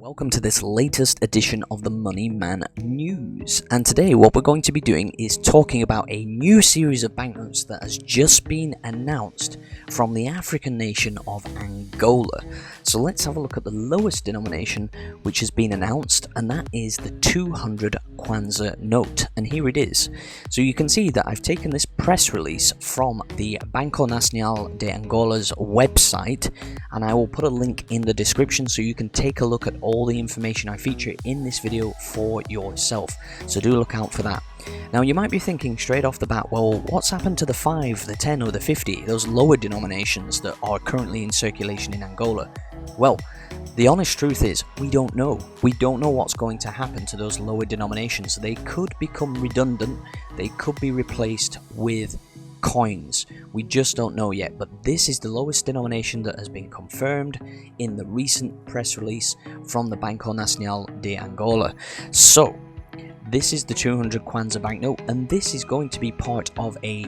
welcome to this latest edition of the Money Man News. And today what we're going to be doing is talking about a new series of banknotes that has just been announced from the African nation of Angola. So let's have a look at the lowest denomination which has been announced, and that is the 200 Kwanza note. And here it is. So you can see that I've taken this press release from the Banco Nacional de Angola's website, and I will put a link in the description so you can take a look at all the information I feature in this video for yourself. So do look out for that. Now you might be thinking straight off the bat, well, what's happened to the 5, the 10 or the 50, those lower denominations that are currently in circulation in Angola? Well, the honest truth is, we don't know. We don't know what's going to happen to those lower denominations. They could become redundant, they could be replaced with coins. We just don't know yet, but this is the lowest denomination that has been confirmed in the recent press release from the Banco Nacional de Angola. So this is the 200 Kwanza banknote, and this is going to be part of a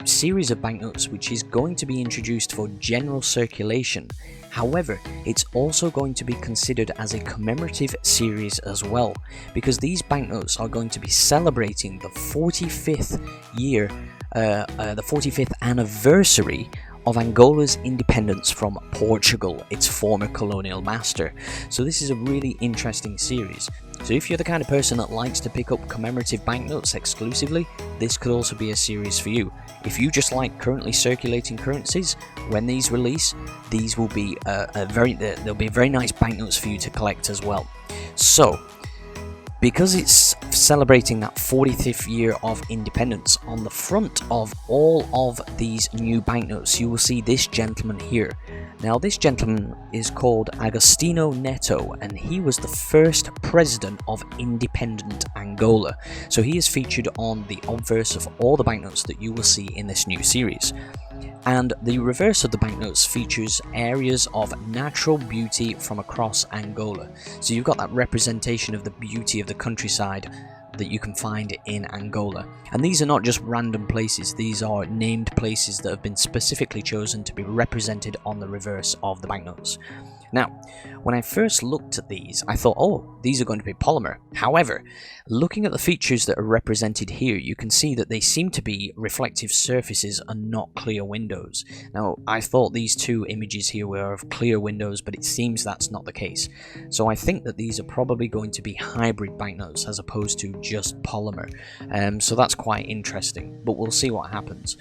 series of banknotes which is going to be introduced for general circulation. However, it's also going to be considered as a commemorative series as well, because these banknotes are going to be celebrating the 45th year, the 45th anniversary of Angola's independence from Portugal, its former colonial master. So this is a really interesting series. So if you're the kind of person that likes to pick up commemorative banknotes exclusively, this could also be a series for you. If you just like currently circulating currencies, when these release, these will be there'll be very nice banknotes for you to collect as well. So because it's celebrating that 45th year of independence, on the front of all of these new banknotes you will see this gentleman here. Now this gentleman is called Agostinho Neto, and he was the first president of independent Angola. So he is featured on the obverse of all the banknotes that you will see in this new series. And the reverse of the banknotes features areas of natural beauty from across Angola. So you've got that representation of the beauty of the countryside that you can find in Angola. And these are not just random places, these are named places that have been specifically chosen to be represented on the reverse of the banknotes. Now, when I first looked at these, I thought, oh, these are going to be polymer. However, looking at the features that are represented here, you can see that they seem to be reflective surfaces and not clear windows. Now, I thought these two images here were of clear windows, but it seems that's not the case. So I think that these are probably going to be hybrid banknotes as opposed to just polymer. So that's quite interesting, but we'll see what happens.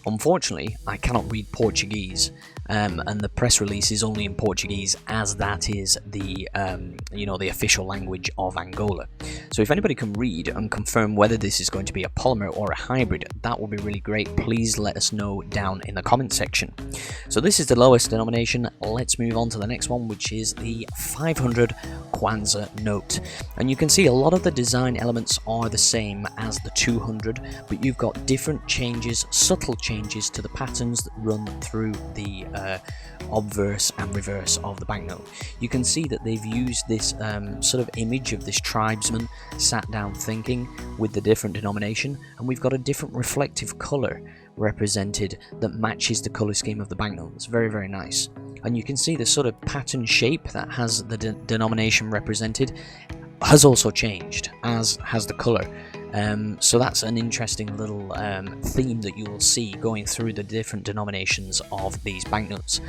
Unfortunately, I cannot read Portuguese, and the press release is only in Portuguese, as that is the the official language of Angola. So if anybody can read and confirm whether this is going to be a polymer or a hybrid, that would be really great. Please let us know down in the comment section. So this is the lowest denomination. Let's move on to the next one, which is the 500 Kwanza note. And you can see a lot of the design elements are the same as the 200, but you've got different changes, subtle changes to the patterns that run through the obverse and reverse of the banknote. You can see that they've used this sort of image of this tribesman sat down thinking with the different denomination, and we've got a different reflective color represented that matches the color scheme of the banknote. It's very, very nice. And you can see the sort of pattern shape that has the denomination represented has also changed, as has the color. So that's an interesting little theme that you will see going through the different denominations of these banknotes.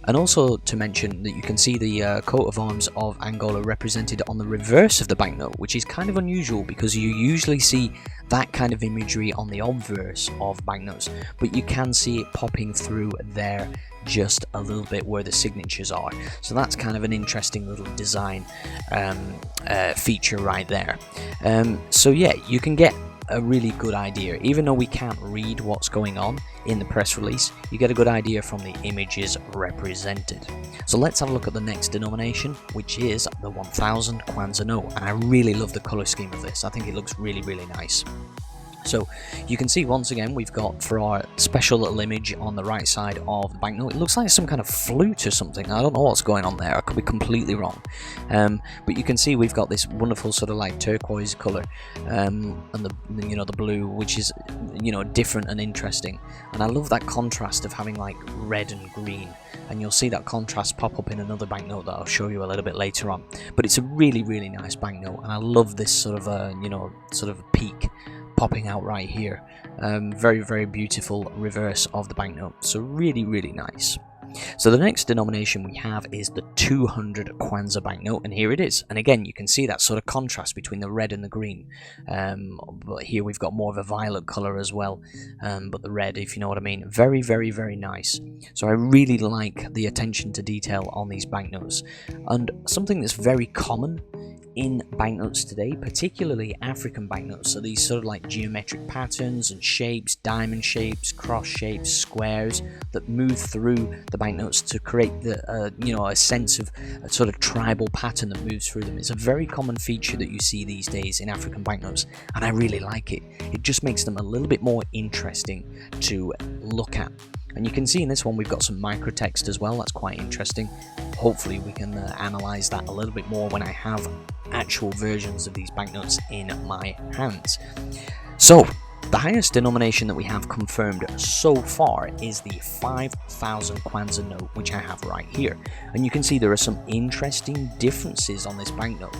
And also to mention that you can see the coat of arms of Angola represented on the reverse of the banknote, which is kind of unusual because you usually see that kind of imagery on the obverse of banknotes, but you can see it popping through there just a little bit where the signatures are. So that's kind of an interesting little design feature right there. So yeah, you can get a really good idea. Even though we can't read what's going on in the press release, you get a good idea from the images represented. So let's have a look at the next denomination, which is the 1000 Kwanza note. And I really love the color scheme of this. I think it looks really, really nice. So you can see once again we've got, for our special little image on the right side of the banknote, it looks like some kind of flute or something. I don't know what's going on there, I could be completely wrong. But you can see we've got this wonderful sort of like turquoise colour, and the blue, which is different and interesting. And I love that contrast of having like red and green, and you'll see that contrast pop up in another banknote that I'll show you a little bit later on. But it's a really, really nice banknote, and I love this sort of peak popping out right here. Very, very beautiful reverse of the banknote, so really, really nice. So the next denomination we have is the 200 Kwanza banknote, and here it is. And again, you can see that sort of contrast between the red and the green. But here we've got more of a violet colour as well, but the red, if you know what I mean. Very, very, very nice. So I really like the attention to detail on these banknotes. And something that's very common in banknotes today, particularly African banknotes, so these sort of like geometric patterns and shapes, diamond shapes, cross shapes, squares that move through the banknotes to create a sense of a sort of tribal pattern that moves through them. It's a very common feature that you see these days in African banknotes, and I really like it. It just makes them a little bit more interesting to look at. And you can see in this one we've got some microtext as well. That's quite interesting. Hopefully we can analyze that a little bit more when I have actual versions of these banknotes in my hands. So the highest denomination that we have confirmed so far is the 5,000 Kwanza note, which I have right here. And you can see there are some interesting differences on this banknote.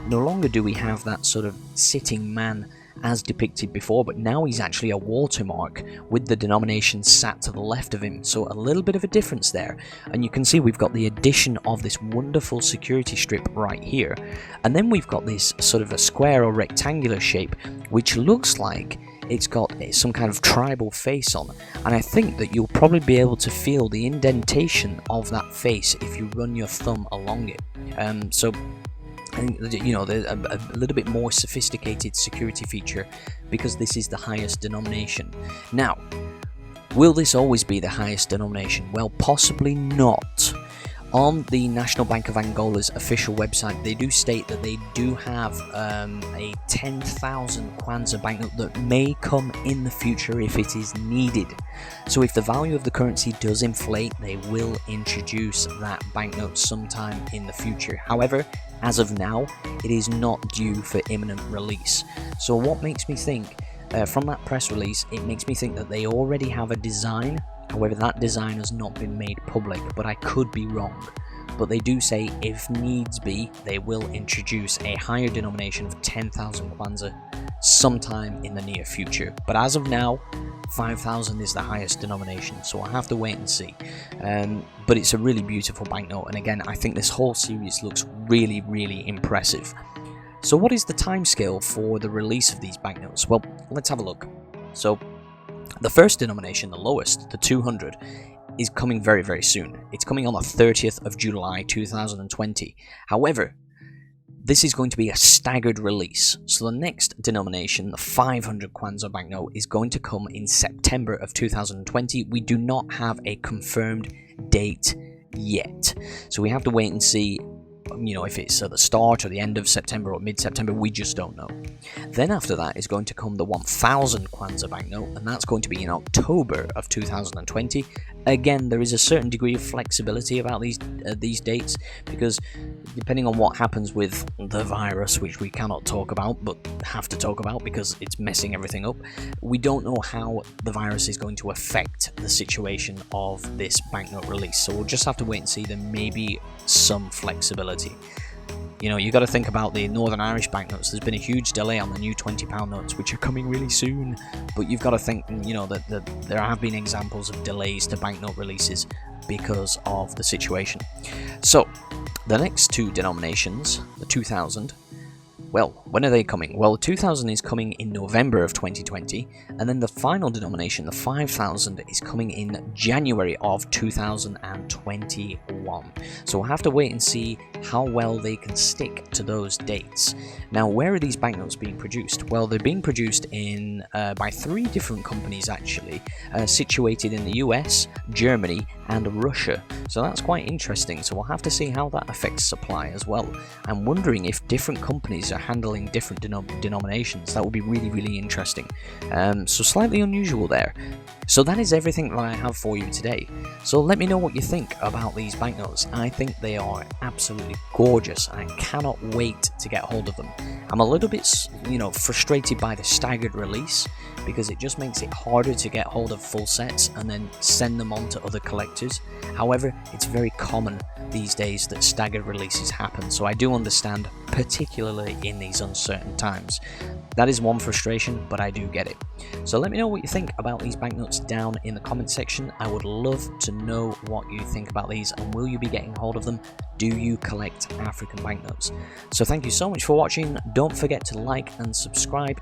No longer do we have that sort of sitting man as depicted before, but now he's actually a watermark with the denomination sat to the left of him, so a little bit of a difference there. And you can see we've got the addition of this wonderful security strip right here, and then we've got this sort of a square or rectangular shape which looks like it's got some kind of tribal face on, and I think that you'll probably be able to feel the indentation of that face if you run your thumb along it. So I think, there's a little bit more sophisticated security feature because this is the highest denomination. Now, will this always be the highest denomination? Well, possibly not. On the National Bank of Angola's official website, they do state that they do have a 10,000 Kwanza banknote that may come in the future if it is needed. So if the value of the currency does inflate, they will introduce that banknote sometime in the future. However, as of now, it is not due for imminent release. So what makes me think, from that press release, it makes me think that they already have a design. However, that design has not been made public, but I could be wrong. But they do say, if needs be, they will introduce a higher denomination of 10,000 Kwanza sometime in the near future. But as of now, 5,000 is the highest denomination, so I'll have to wait and see. But it's a really beautiful banknote, and again, I think this whole series looks really, really impressive. So what is the timescale for the release of these banknotes? Well, let's have a look. So the first denomination, the lowest, the 200, is coming very, very soon. It's coming on the 30th of July 2020. However, this is going to be a staggered release. So the next denomination, the 500 Kwanza banknote, is going to come in September of 2020. We do not have a confirmed date yet. So we have to wait and see, if it's at the start or the end of September or mid-September, we just don't know. Then after that is going to come the 1,000 Kwanza banknote, and that's going to be in October of 2020. Again, there is a certain degree of flexibility about these dates, because depending on what happens with the virus, which we cannot talk about, but have to talk about because it's messing everything up, we don't know how the virus is going to affect the situation of this banknote release. So we'll just have to wait and see. There may be some flexibility. You got to think about the Northern Irish banknotes. There's been a huge delay on the new £20 notes, which are coming really soon. But you've got to think, that there have been examples of delays to banknote releases because of the situation. So, the next two denominations, the 2000, well, when are they coming? Well, 2000 is coming in November of 2020, and then the final denomination, the 5000, is coming in January of 2021. So we'll have to wait and see how well they can stick to those dates. Now, where are these banknotes being produced? Well, they're being produced in by 3 different companies, actually, situated in the US, Germany, and Russia. So that's quite interesting. So we'll have to see how that affects supply as well. I'm wondering if different companies are handling different denominations. That would be really interesting. So slightly unusual there. So that is everything that I have for you today. So let me know what you think about these banknotes. I think they are absolutely gorgeous. I cannot wait to get hold of them. I'm a little bit, frustrated by the staggered release, because it just makes it harder to get hold of full sets and then send them on to other collectors. However, it's very common these days that staggered releases happen, so I do understand, particularly in these uncertain times. That is one frustration, but I do get it. So let me know what you think about these banknotes down in the comment section. I would love to know what you think about these, and will you be getting hold of them? Do you collect African banknotes? So thank you so much for watching. Don't forget to like and subscribe,